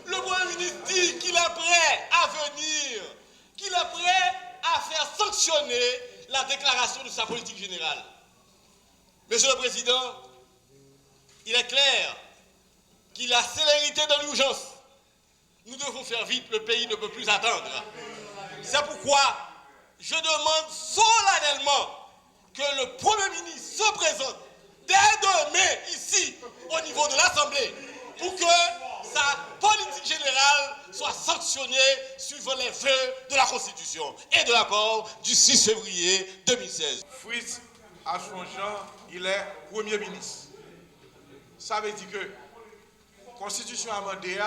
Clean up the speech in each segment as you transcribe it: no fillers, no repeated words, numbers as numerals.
Le Premier ministre dit qu'il est prêt à venir, qu'il est prêt à faire sanctionner la déclaration de sa politique générale. Monsieur le Président, il est clair qu'il y a célérité dans l'urgence. Nous devons faire vite, le pays ne peut plus attendre. C'est pourquoi je demande solennellement que le Premier ministre se présente dès demain ici, au niveau de l'Assemblée, pour que sa politique générale soit sanctionnée suivant les vœux de la Constitution et de l'accord du 6 février 2016. Fritz Jean, il est Premier ministre. Ça veut dire que la Constitution amendée,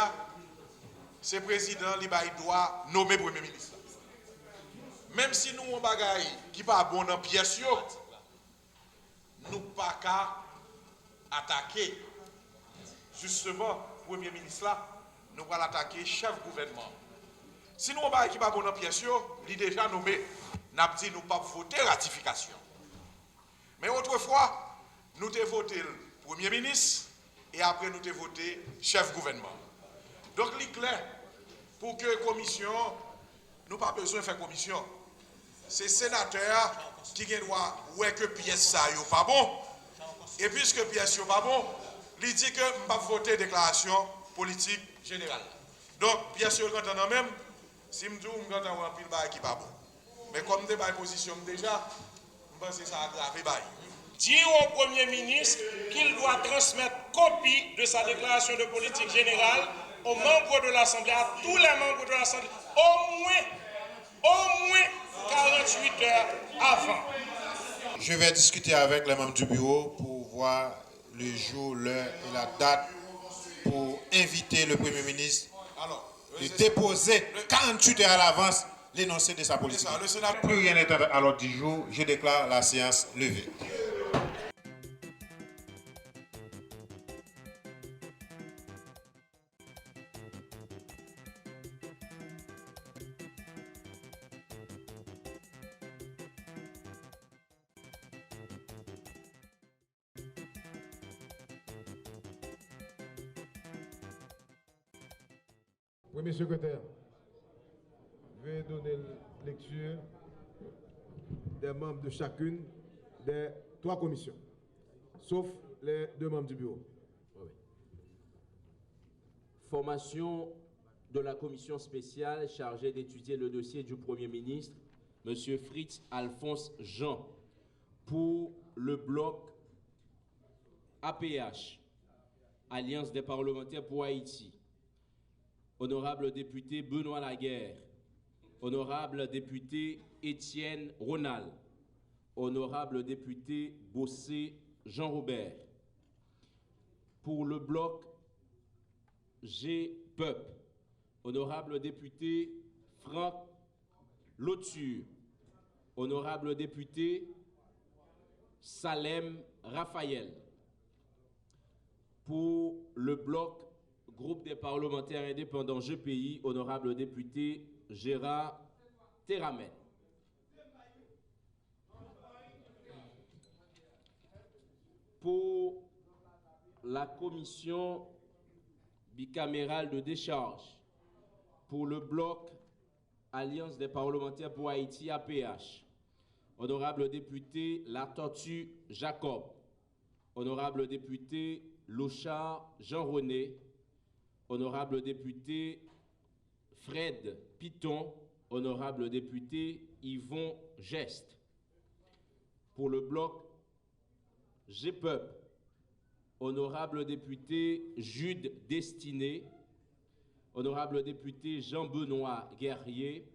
c'est le président qui doit nommer Premier ministre. Même si nous avons des bagailles qui ne sont pas bon dans la pièce, nous ne pouvons pas attaquer justement le Premier ministre là, nous allons attaquer chef gouvernement. Si nous avons des bagailles qui ne sont pas bon dans la pièce, il est déjà nommé, nous avons dit nous ne pouvons pas voter ratification. Mais autrefois, nous avons voté le Premier ministre et après nous avons voté chef gouvernement. Donc il est clair pour que la commission, nous n'avons pas besoin de faire commission. C'est le sénateur qui doit voir que pièce ça n'est pas bon. Et puisque pièce n'est pas bon, il dit que je ne vais pas voter déclaration politique générale. Donc pièce est quand même, si je dis que je vais avoir un pile qui n'est pas bon. Mais comme je n'ai position déjà, je pense que ça a aggravé. Dit au Premier ministre qu'il doit transmettre copie de sa déclaration de politique générale aux membres de l'Assemblée, à tous les membres de l'Assemblée, au moins 48 heures avant. Je vais discuter avec les membres du bureau pour voir le jour, l'heure et la date pour inviter le Premier ministre de déposer 48 heures à l'avance l'énoncé de sa politique. Plus rien n'est à l'ordre du jour, je déclare la séance levée. Premier secrétaire, je vais donner lecture des membres de chacune des 3 commissions, sauf les 2 membres du bureau. Oui. Formation de la commission spéciale chargée d'étudier le dossier du Premier ministre, M. Fritz Alphonse Jean, pour le bloc APH, Alliance des parlementaires pour Haïti. Honorable député Benoît Laguerre, honorable député Étienne Ronald, honorable député Bossé Jean-Robert. Pour le bloc G-PEUP, honorable député Franck Loture, honorable député Salem Raphaël. Pour le bloc Groupe des parlementaires indépendants GPI, honorable député Gérard Théramet. Pour la commission bicamérale de décharge, pour le bloc Alliance des parlementaires pour Haïti APH, honorable député La Tortue Jacob, honorable député Lochard Jean-René, honorable député Fred Piton, honorable député Yvon Geste. Pour le bloc GPEUP, honorable député Jude Destiné, honorable député Jean-Benoît Guerrier,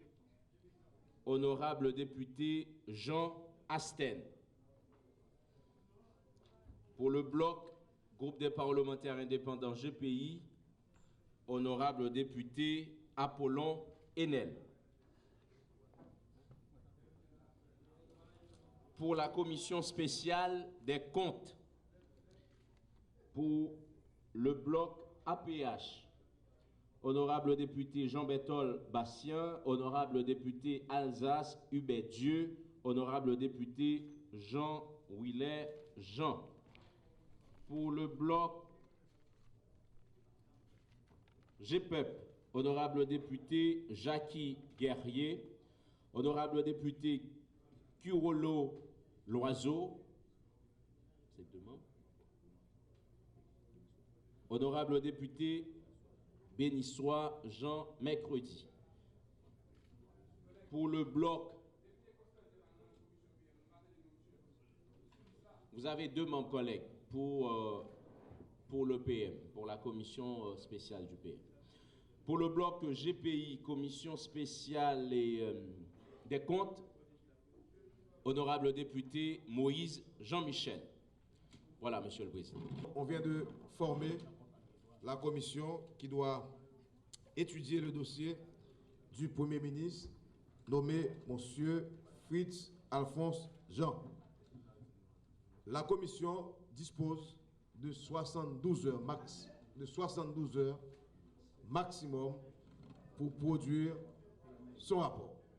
honorable député Jean Asten. Pour le bloc Groupe des parlementaires indépendants GPI, honorable député Apollon Enel. Pour la commission spéciale des comptes, pour le bloc APH, honorable député Jean-Berthold Bastien, honorable député Alsace Hubert Dieu, honorable député Jean Willer Jean. Pour le bloc GPEP, honorable député Jackie Guerrier, honorable député Curolo Loiseau, c'est deux membres. Honorable député Bénissois Jean Mercredi. Pour le bloc, vous avez deux membres collègues pour le PM, pour la commission spéciale du PM. Pour le bloc GPI, commission spéciale des comptes, honorable député Moïse Jean-Michel. Voilà, Monsieur le Président. On vient de former la commission qui doit étudier le dossier du Premier ministre nommé Monsieur Fritz Alphonse Jean. La commission dispose de 72 heures maximum pour produire son rapport.